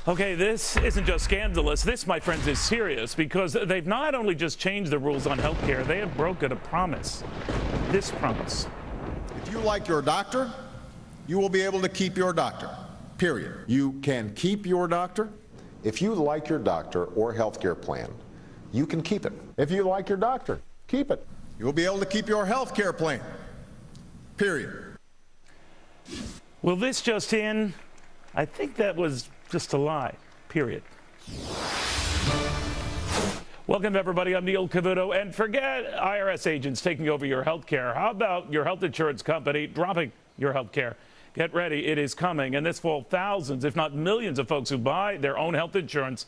Okay, this isn't just scandalous. This, my friends, is serious because they've not only just changed the rules on health care, they have broken a promise. This promise. If you like your doctor, you will be able to keep your doctor, period. You can keep your doctor. If you like your doctor or health care plan, you can keep it. If you like your doctor, keep it. You will be able to keep your health care plan, period. Will this just in? I think that was just a lie, period. Welcome, everybody. I'm Neil Cavuto. And forget IRS agents taking over your health care. How about your health insurance company dropping your health care? Get ready. It is coming. And this fall, thousands, if not millions of folks who buy their own health insurance,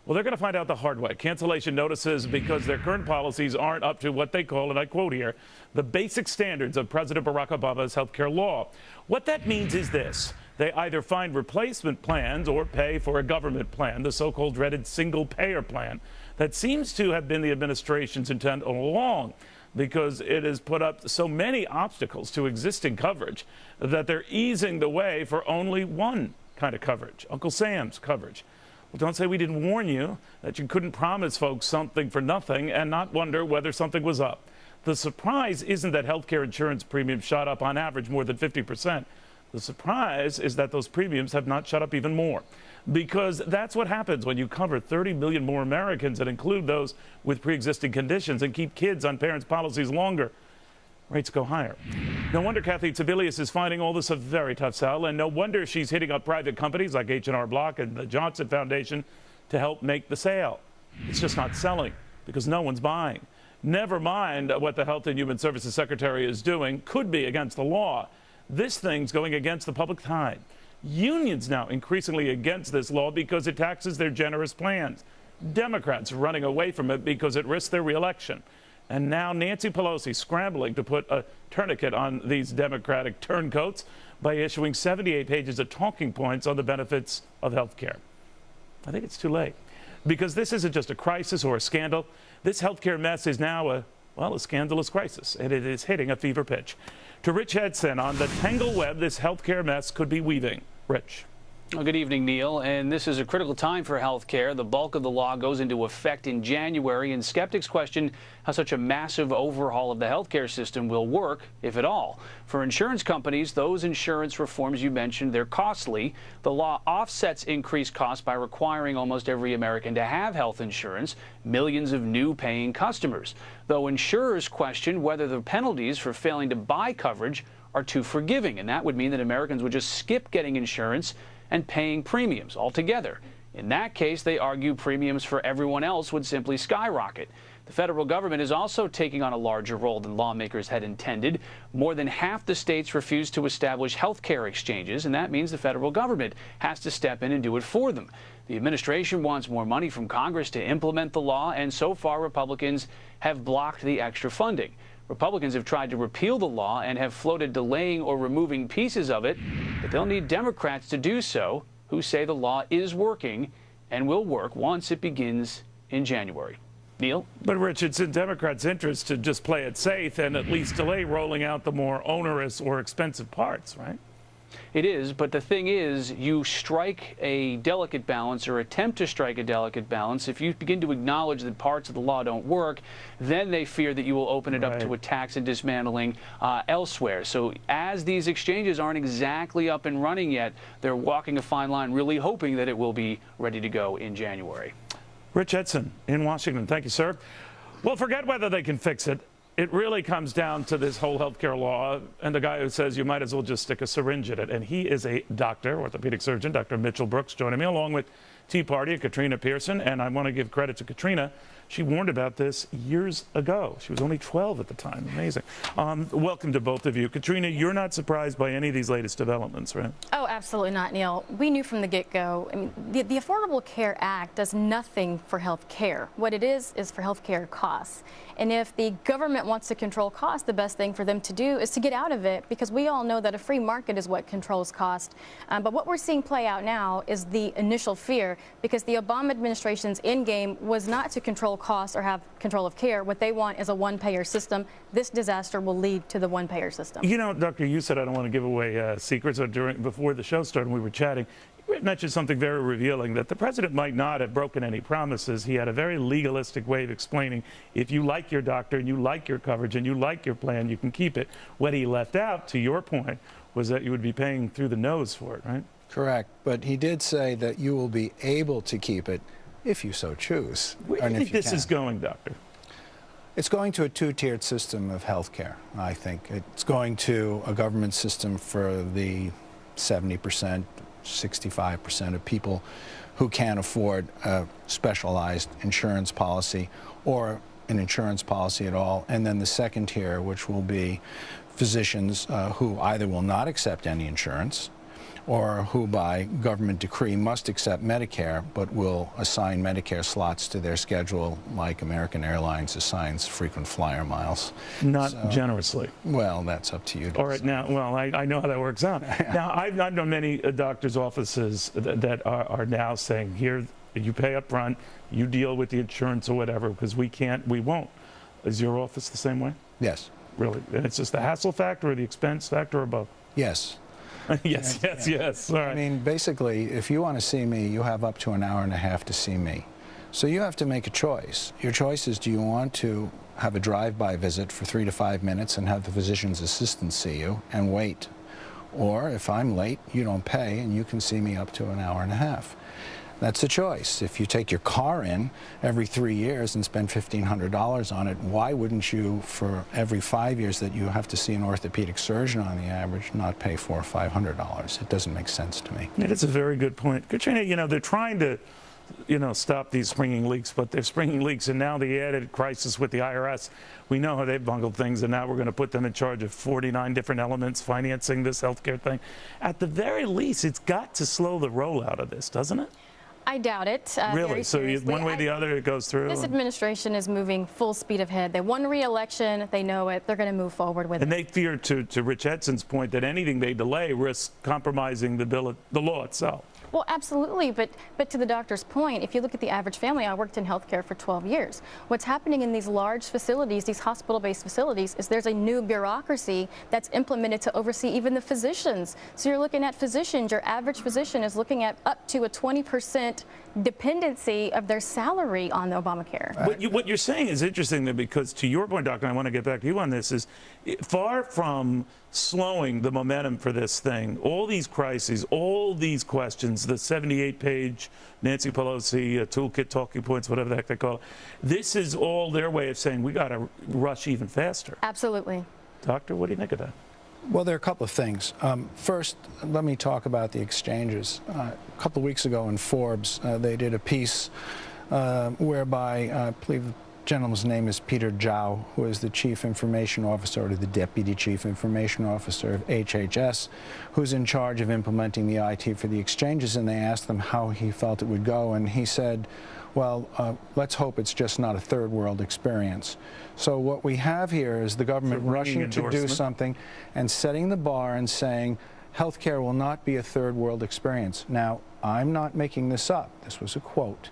well, they're going to find out the hard way. Cancellation notices because their current policies aren't up to what they call, and I quote here, the basic standards of President Barack Obama's health care law. What that means is this. They either find replacement plans or pay for a government plan, the so-called dreaded single-payer plan that seems to have been the administration's intent all along because it has put up so many obstacles to existing coverage that they're easing the way for only one kind of coverage, Uncle Sam's coverage. Well, don't say we didn't warn you that you couldn't promise folks something for nothing and not wonder whether something was up. The surprise isn't that health care insurance premiums shot up on average more than 50%. The surprise is that those premiums have not shot up even more, because that's what happens when you cover 30 million more Americans and include those with pre-existing conditions and keep kids on parents' policies longer. Rates go higher. No wonder Kathy Sebelius is finding all this a very tough sell, and no wonder she's hitting up private companies like H&R Block and the Johnson Foundation to help make the sale. It's just not selling because no one's buying. Never mind what the Health and Human Services Secretary is doing could be against the law. This thing's going against the public tide. Unions now increasingly against this law because it taxes their generous plans. Democrats running away from it because it risks their reelection. And now Nancy Pelosi scrambling to put a tourniquet on these Democratic turncoats by issuing 78 pages of talking points on the benefits of health care. I think it's too late, because this isn't just a crisis or a scandal. This health care mess is now a scandalous crisis, and it is hitting a fever pitch. To Rich Edson on the tangle web this healthcare mess could be weaving. Rich. Well, good evening, Neil. And this is a critical time for health care. The bulk of the law goes into effect in January, and skeptics question how such a massive overhaul of the health care system will work, if at all. For insurance companies, those insurance reforms you mentioned, they're costly. The law offsets increased costs by requiring almost every American to have health insurance, millions of new paying customers. Though insurers question whether the penalties for failing to buy coverage are too forgiving, and that would mean that Americans would just skip getting insurance and paying premiums altogether. In that case, they argue premiums for everyone else would simply skyrocket. The federal government is also taking on a larger role than lawmakers had intended. More than half the states refuse to establish health care exchanges, and that means the federal government has to step in and do it for them. The administration wants more money from Congress to implement the law, and so far Republicans have blocked the extra funding. Republicans have tried to repeal the law and have floated delaying or removing pieces of it, but they'll need Democrats to do so, who say the law is working and will work once it begins in January. Neil? But, Rich, it's in Democrats' interest to just play it safe and at least delay rolling out the more onerous or expensive parts, right? It is, but the thing is, you strike a delicate balance or attempt to strike a delicate balance. If you begin to acknowledge that parts of the law don't work, then they fear that you will open it up to attacks and dismantling elsewhere. So as these exchanges aren't exactly up and running yet, they're walking a fine line, really hoping that it will be ready to go in January. Rich Edson in Washington. Thank you, sir. Well, forget whether they can fix it. It really comes down to this whole health care law and the guy who says you might as well just stick a syringe in it. And he is a doctor, orthopedic surgeon, Dr. Mitchell Brooks, joining me, along with Tea Party, Katrina Pearson. And I want to give credit to Katrina. She warned about this years ago. She was only 12 at the time. Amazing. Welcome to both of you. Katrina, you're not surprised by any of these latest developments, right? Oh, absolutely not, Neil. We knew from the get-go. I mean, the Affordable Care Act does nothing for health care. What it is for health care costs. And if the government wants to control costs, the best thing for them to do is to get out of it, because we all know that a free market is what controls cost. But what we're seeing play out now is the initial fear, because the Obama administration's end game was not to control costs or have control of care. What they want is a one-payer system. This disaster will lead to the one-payer system. You know, Doctor, you said I don't want to give away secrets, but before the show started, we were chatting. mentioned something very revealing, that the president might not have broken any promises. He had a very legalistic way of explaining, if you like your doctor and you like your coverage and you like your plan, you can keep it. What he left out, to your point, was that you would be paying through the nose for it, right? Correct. But he did say that you will be able to keep it if you so choose. Where do you think this is going, Doctor? It's going to a two-tiered system of health care, I think. It's going to a government system for the 70%, 65% of people who can't afford a specialized insurance policy or an insurance policy at all. And then the second tier, which will be physicians who either will not accept any insurance or who by government decree must accept Medicare, but will assign Medicare slots to their schedule like American Airlines assigns frequent flyer miles. Not generously. Well, that's up to you. All right, now, well, I know how that works out. Now, I've known many doctors' offices that are now saying, here, you pay up front, you deal with the insurance or whatever, because we won't. Is your office the same way? Yes. Really? And it's just the hassle factor or the expense factor or both? Yes. yes. All right. I mean, basically, if you want to see me, you have up to an hour and a half to see me. So you have to make a choice. Your choice is, do you want to have a drive-by visit for 3 to 5 minutes and have the physician's assistant see you and wait? Or if I'm late, you don't pay and you can see me up to an hour and a half. That's a choice. If you take your car in every 3 years and spend $1,500 on it, why wouldn't you, for every 5 years that you have to see an orthopedic surgeon on the average, not pay $400 or $500? It doesn't make sense to me. That's a very good point. Katrina, you know, they're trying to, stop these springing leaks, but they're springing leaks, and now the added crisis with the IRS. We know how they've bungled things, and now we're going to put them in charge of 49 different elements financing this healthcare thing. At the very least, it's got to slow the rollout of this, doesn't it? I doubt it. Really? So one way or the other, it goes through? This administration is moving full speed ahead. They won re-election. They know it. They're going to move forward with it. And they fear, to Rich Edson's point, that anything they delay risks compromising the law itself. Well, absolutely, but to the doctor's point, if you look at the average family, I worked in healthcare for 12 years. What's happening in these large facilities, these hospital-based facilities, is there's a new bureaucracy that's implemented to oversee even the physicians. So you're looking at physicians, your average physician is looking at up to a 20% dependency of their salary on the Obamacare. What you're saying is interesting, because to your point, Doctor, I want to get back to you on this, is far from slowing the momentum for this thing, all these crises, all these questions, the 78-page Nancy Pelosi toolkit talking points, whatever the heck they call it, this is all their way of saying we got to rush even faster. Absolutely. Doctor, what do you think of that? Well, there are a couple of things. First, let me talk about the exchanges. A couple of weeks ago in Forbes, they did a piece whereby I believe the gentleman's name is Peter Zhao, who is the Chief Information Officer, or the Deputy Chief Information Officer of HHS, who's in charge of implementing the IT for the exchanges, and they asked him how he felt it would go, and he said, well, let's hope it's just not a third world experience. So what we have here is the government rushing to do something and setting the bar and saying healthcare will not be a third world experience. Now, I'm not making this up. This was a quote.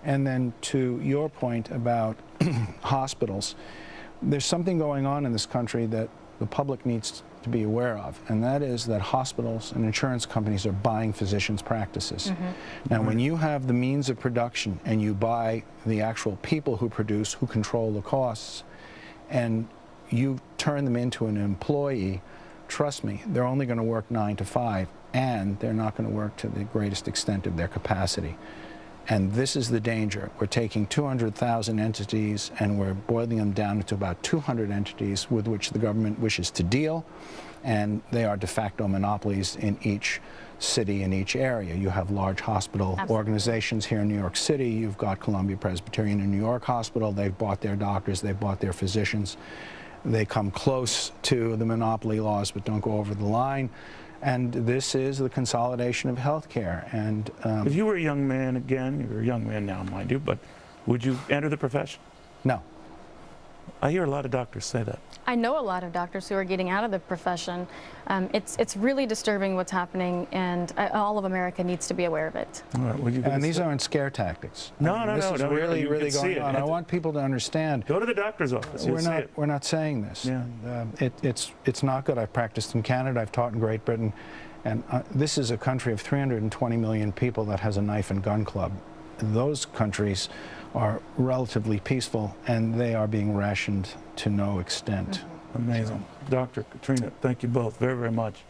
And then to your point about hospitals, there's something going on in this country that the public needs to be aware of, and that is that hospitals and insurance companies are buying physicians' practices. Now, when you have the means of production and you buy the actual people who produce, who control the costs, and you turn them into an employee, trust me, they're only going to work 9 to 5, and they're not going to work to the greatest extent of their capacity. And this is the danger. We're taking 200,000 entities and we're boiling them down to about 200 entities with which the government wishes to deal, and they are de facto monopolies in each city, in each area. You have large hospital organizations here in New York City. You've got Columbia Presbyterian in New York Hospital. They've bought their doctors. They've bought their physicians. They come close to the monopoly laws but don't go over the line. And this is the consolidation of healthcare. And if you were a young man again, you're a young man now, mind you, but would you enter the profession? No. I hear a lot of doctors say that. I know a lot of doctors who are getting out of the profession. It's really disturbing what's happening, and all of America needs to be aware of it. All right, well, and these aren't scare tactics. No, this is really going on. I want people to understand. Go to the doctor's office. We're not saying this. Yeah. It's not good. I've practiced in Canada. I've taught in Great Britain, And this is a country of 320 million people that has a knife and gun club. Those countries are relatively peaceful, and they are being rationed to no extent. Amazing. Dr. Katrina, thank you both very, very much.